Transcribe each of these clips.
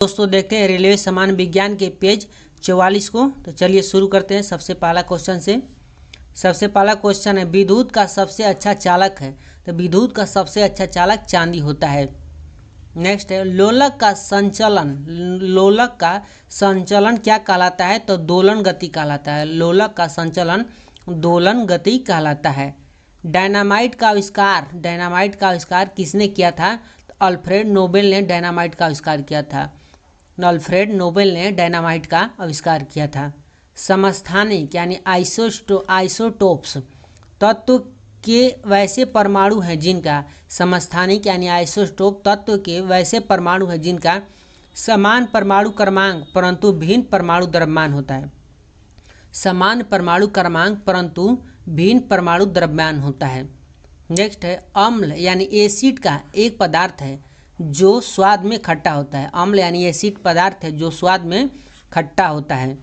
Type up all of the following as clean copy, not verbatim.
दोस्तों देखते हैं रेलवे सामान्य विज्ञान के पेज 44 को। तो चलिए शुरू करते हैं सबसे पहला क्वेश्चन से। सबसे पहला क्वेश्चन है, विद्युत का सबसे अच्छा चालक है। तो विद्युत का सबसे अच्छा चालक चांदी होता है। नेक्स्ट है, लोलक का संचलन क्या कहलाता है। तो दोलन गति कहलाता है। लोलक का संचलन दोलन गति कहलाता है। डायनामाइट का आविष्कार किसने किया था। तो अल्फ्रेड नोबेल ने डायनामाइट का आविष्कार किया था। अल्फ्रेड नोबेल ने डायनामाइट का आविष्कार किया था। समस्थानिक यानी आइसोटोप्स तत्व के वैसे परमाणु हैं जिनका समस्थानिक यानी आइसोटोप तत्व के वैसे परमाणु हैं जिनका समान परमाणु क्रमांक परंतु भिन्न परमाणु द्रव्यमान होता है। समान परमाणु क्रमांक परंतु भिन्न परमाणु द्रव्यमान होता है। नेक्स्ट है, अम्ल यानी एसिड का एक पदार्थ है जो स्वाद में खट्टा होता है। अम्ल यानी एसिड पदार्थ है जो स्वाद में खट्टा होता है।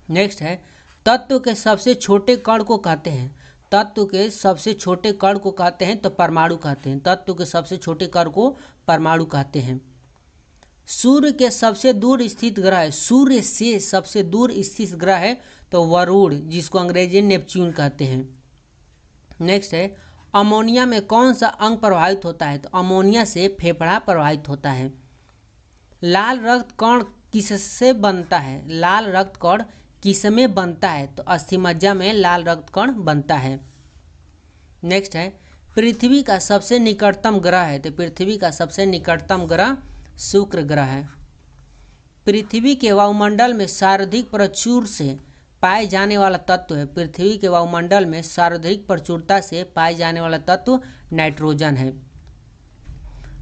नेक्स्ट है, तत्व के सबसे छोटे कण को कहते हैं। तत्व के सबसे छोटे कण को कहते हैं तो परमाणु कहते हैं। तत्व के सबसे छोटे कण को परमाणु कहते हैं। सूर्य के सबसे दूर स्थित ग्रह है। सूर्य से सबसे दूर स्थित ग्रह है तो वरुण, जिसको अंग्रेजी में नेपच्यून कहते हैं। नेक्स्ट है, अमोनिया में कौन सा अंग प्रभावित होता है। तो अमोनिया से फेफड़ा प्रभावित होता है। लाल रक्त कण किससे बनता है। लाल रक्त कण किसमें बनता है। तो अस्थिमज्जा में लाल रक्त कण बनता है। नेक्स्ट है, पृथ्वी का सबसे निकटतम ग्रह है। तो पृथ्वी का सबसे निकटतम ग्रह शुक्र ग्रह है। पृथ्वी के वायुमंडल में सर्वाधिक प्रचुर से पाए जाने वाला तत्व है। पृथ्वी के वायुमंडल में सर्वाधिक प्रचुरता से पाए जाने वाला तत्व नाइट्रोजन है।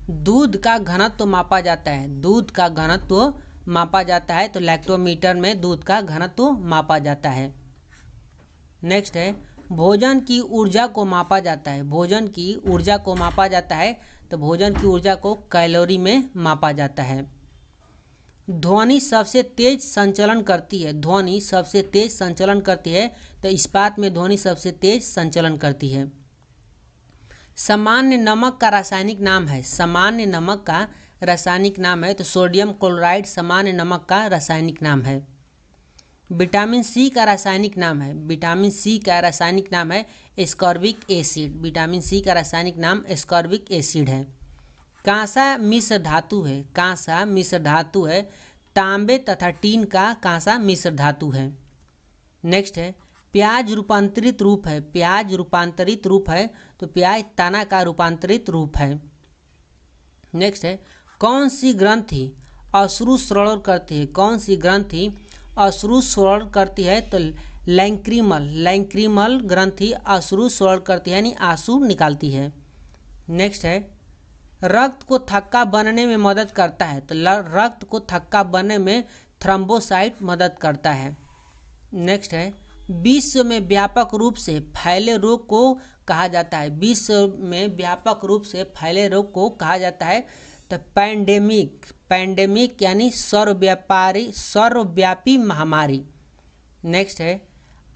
दूध का घनत्व मापा जाता है। दूध का घनत्व मापा जाता है तो लैक्टोमीटर में दूध का घनत्व मापा जाता है। नेक्स्ट है, भोजन की ऊर्जा को मापा जाता है। भोजन की ऊर्जा को मापा जाता है तो भोजन की ऊर्जा को कैलोरी में मापा जाता है। ध्वनि सबसे तेज संचलन करती है। ध्वनि सबसे तेज संचलन करती है तो इस्पात में ध्वनि सबसे तेज संचलन करती है। सामान्य नमक का रासायनिक नाम है। सामान्य नमक का रासायनिक नाम है तो सोडियम क्लोराइड सामान्य नमक का रासायनिक नाम है। विटामिन सी का रासायनिक नाम है। विटामिन सी का रासायनिक नाम है एस्कॉर्बिक एसिड। विटामिन सी का रासायनिक नाम एस्कॉर्बिक एसिड है। कांसा मिश्र धातु है। कांसा मिश्र धातु है। तांबे तथा टीन का कांसा मिश्र धातु है। नेक्स्ट है, प्याज रूपांतरित रूप है। प्याज रूपांतरित रूप है तो प्याज तना का रूपांतरित रूप है। नेक्स्ट है, कौन सी ग्रंथि अश्रु स्रवण करती है। कौन सी ग्रंथि अश्रु स्रवण करती है तो लैंक्रिमल ग्रंथि अश्रु स्रवण करती है यानी आंसू निकालती है। नेक्स्ट है, रक्त को थक्का बनने में मदद करता है तो रक्त को थक्का बनने में थ्रोम्बोसाइट मदद करता है। नेक्स्ट है, विश्व में व्यापक रूप से फैले रोग को कहा जाता है। विश्व में व्यापक रूप से फैले रोग को कहा जाता है तो पैंडेमिक यानी सर्वव्यापी महामारी। नेक्स्ट है,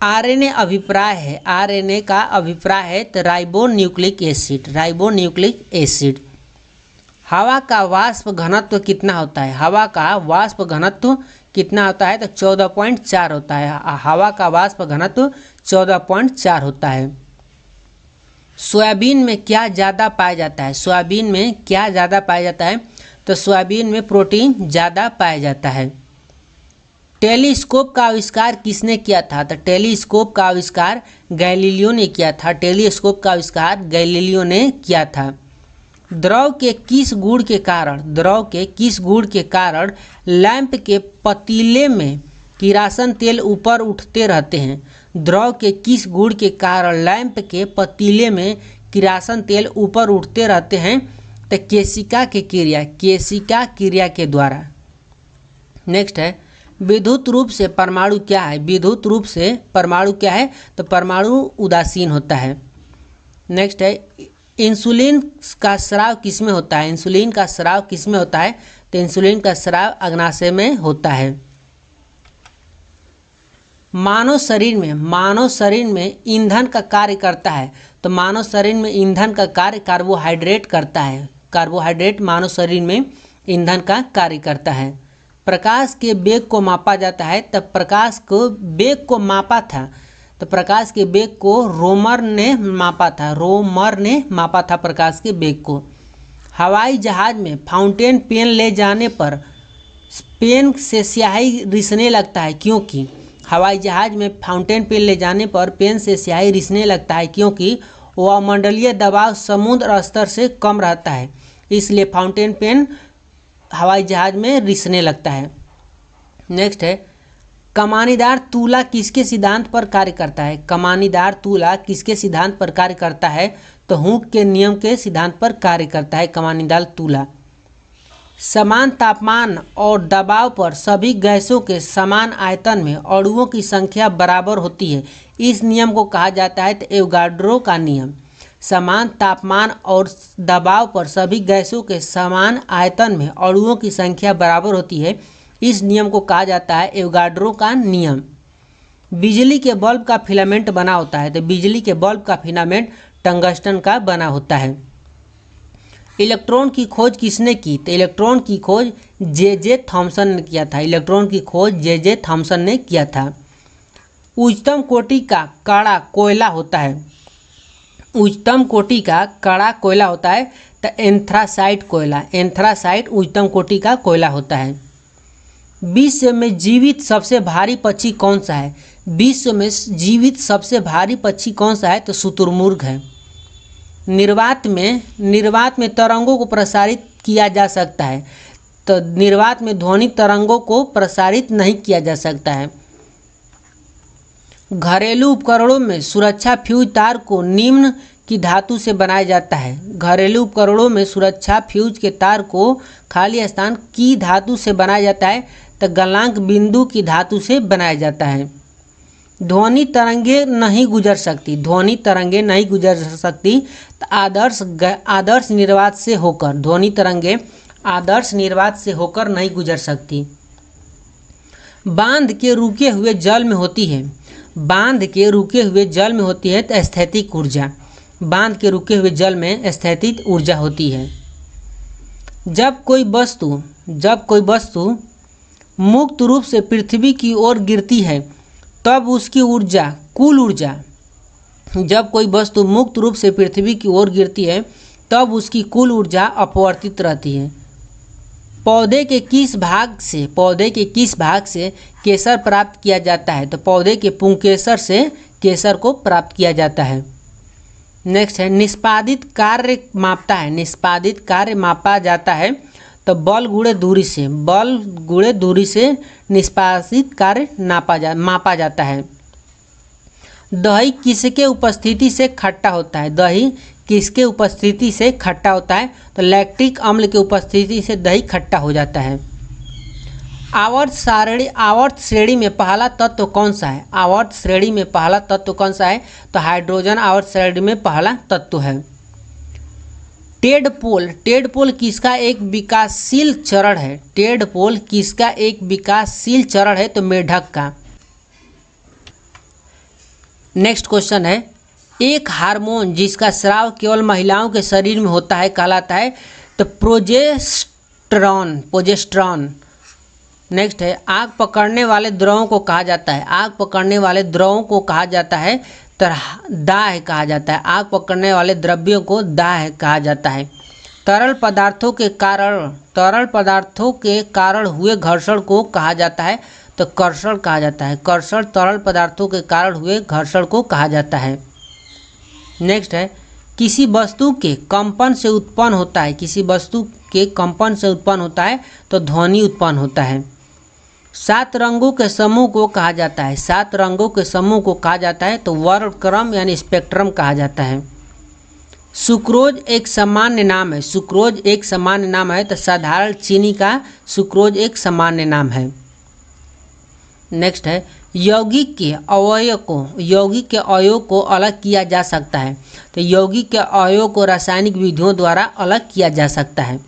आरएनए अभिप्राय है। आरएनए का अभिप्राय है तो राइबोन्यूक्लिक एसिड। हवा का वाष्प घनत्व कितना होता है। हवा का वाष्प घनत्व कितना होता है तो 14.4 होता है। हवा का वाष्प घनत्व 14.4 होता है। सोयाबीन में क्या ज़्यादा पाया जाता है। सोयाबीन में क्या ज़्यादा पाया जाता है तो सोयाबीन में प्रोटीन ज़्यादा पाया जाता है। टेलीस्कोप का आविष्कार किसने किया था। तो टेलीस्कोप का आविष्कार गैलीलियो ने किया था। टेलीस्कोप का आविष्कार गैलीलियो ने किया था। द्रव के किस गुण के कारण लैंप के पतीले में किरासन तेल ऊपर उठते रहते हैं। द्रव के किस गुण के कारण लैंप के पतीले में किरासन तेल ऊपर उठते रहते हैं तो केशिका क्रिया के द्वारा। नेक्स्ट है, विद्युत रूप से परमाणु क्या है। विद्युत रूप से परमाणु क्या है तो परमाणु उदासीन होता है। नेक्स्ट है, इंसुलिन का स्राव किसमें होता है। इंसुलिन का स्राव किसमें होता है तो इंसुलिन का स्राव अग्नाशय में होता है। मानव शरीर में ईंधन का कार्य करता है तो मानव शरीर में ईंधन का कार्य कार्बोहाइड्रेट करता है। कार्बोहाइड्रेट मानव शरीर में ईंधन का कार्य करता है। प्रकाश के वेग को मापा जाता है, तब प्रकाश को वेग को मापा था, तो प्रकाश के वेग को रोमर ने मापा था प्रकाश के वेग को। हवाई जहाज में फाउंटेन पेन ले जाने पर पेन से स्याही रिसने लगता है, क्योंकि हवाई जहाज में फाउंटेन पेन ले जाने पर पेन से स्याही रिसने लगता है क्योंकि वह मंडलीय दबाव समुद्र स्तर से कम रहता है, इसलिए फाउंटेन पेन हवाई जहाज में रिसने लगता है। नेक्स्ट है, कमानीदार तूला किसके सिद्धांत पर कार्य करता है? कमानीदार तूला किसके सिद्धांत पर कार्य करता है? तो हुक के नियम के सिद्धांत पर कार्य करता है कमानीदार तूला। समान तापमान और दबाव पर सभी गैसों के समान आयतन में अणुओं की संख्या बराबर होती है, इस नियम को कहा जाता है एवोगाड्रो का नियम। समान तापमान और दबाव पर सभी गैसों के समान आयतन में अणुओं की संख्या बराबर होती है, इस नियम को कहा जाता है एवोगाड्रो का नियम। बिजली के बल्ब का फिलामेंट बना होता है, तो बिजली के बल्ब का फिलामेंट टंगस्टन का बना होता है। इलेक्ट्रॉन की खोज किसने की? तो इलेक्ट्रॉन की खोज जे थॉमसन ने किया था। इलेक्ट्रॉन की खोज जे थॉमसन ने किया था। उच्चतम कोटि का कड़ा कोयला होता है। उच्चतम कोटि का कड़ा कोयला होता है तो एंथ्रासाइट कोयला। एंथ्रासाइट उच्चतम कोटि का कोयला होता है। विश्व में जीवित सबसे भारी पक्षी कौन सा है? विश्व में जीवित सबसे भारी पक्षी कौन सा है? तो शुतुरमुर्ग है। निर्वात में तरंगों को प्रसारित किया जा सकता है, तो निर्वात में ध्वनिक तरंगों को प्रसारित नहीं किया जा सकता है। घरेलू उपकरणों में सुरक्षा फ्यूज तार को निम्न की धातु से बनाया जाता है। घरेलू उपकरणों में सुरक्षा फ्यूज के तार को खाली स्थान की धातु से बनाया जाता है, तो गलनांक बिंदु की धातु से बनाया जाता है। ध्वनि तरंगे नहीं गुजर सकती। ध्वनि तरंगे नहीं गुजर सकती तो आदर्श निर्वात से होकर, ध्वनि तरंगे आदर्श निर्वात से होकर नहीं गुजर सकती। बांध के रुके हुए जल में होती है। बांध के रुके हुए जल में होती है तो स्थैतिक ऊर्जा। बांध के रुके हुए जल में स्थैतिक ऊर्जा होती है। जब कोई वस्तु मुक्त रूप से पृथ्वी की ओर गिरती है तब उसकी ऊर्जा कुल ऊर्जा, जब कोई वस्तु मुक्त रूप से पृथ्वी की ओर गिरती है तब उसकी कुल ऊर्जा अपवर्तित रहती है। पौधे के किस भाग से केसर प्राप्त किया जाता है? तो पौधे के पुंकेसर से केसर को प्राप्त किया जाता है। नेक्स्ट है, निष्पादित कार्य मापता है। निष्पादित कार्य मापा जाता है तो बल गुणे दूरी से निष्पादित कार्य मापा जाता है। दही किसके उपस्थिति से खट्टा होता है? दही किसके उपस्थिति से खट्टा होता है? तो लैक्टिक अम्ल के उपस्थिति से दही खट्टा हो जाता है। आवर्त श्रेणी में पहला तत्व कौन सा है? आवर्त श्रेणी में पहला तत्व कौन सा है? तो हाइड्रोजन आवर्त श्रेणी में पहला तत्व है। टेडपोल किसका एक विकासशील चरण है? टेडपोल किसका एक विकासशील चरण है? तो मेढक का। नेक्स्ट क्वेश्चन है, एक हार्मोन जिसका स्राव केवल महिलाओं के शरीर में होता है कहलाता है? तो प्रोजेस्टेरॉन। नेक्स्ट है, आग पकड़ने वाले द्रवों को कहा जाता है? आग पकड़ने वाले द्रवों को कहा जाता है तो दाह कहा जाता है। आग पकड़ने वाले द्रव्यों को दाह कहा जाता है। तरल पदार्थों के कारण हुए घर्षण को कहा जाता है? तो कर्षण कहा जाता है। कर्षण तरल पदार्थों के कारण हुए घर्षण को कहा जाता है। नेक्स्ट है, किसी वस्तु के कंपन से उत्पन्न होता है? किसी वस्तु के कंपन से उत्पन्न होता है तो ध्वनि उत्पन्न होता है। 7 रंगों के समूह को कहा जाता है? 7 रंगों के समूह को कहा जाता है तो वर्णक्रम यानी स्पेक्ट्रम कहा जाता है। सुक्रोज एक सामान्य नाम है। सुक्रोज एक सामान्य नाम है तो साधारण चीनी का सुक्रोज एक सामान्य नाम है। नेक्स्ट है, यौगिक के अवयव को अलग किया जा सकता है? तो यौगिक के अवयव को रासायनिक विधियों द्वारा अलग किया जा सकता है।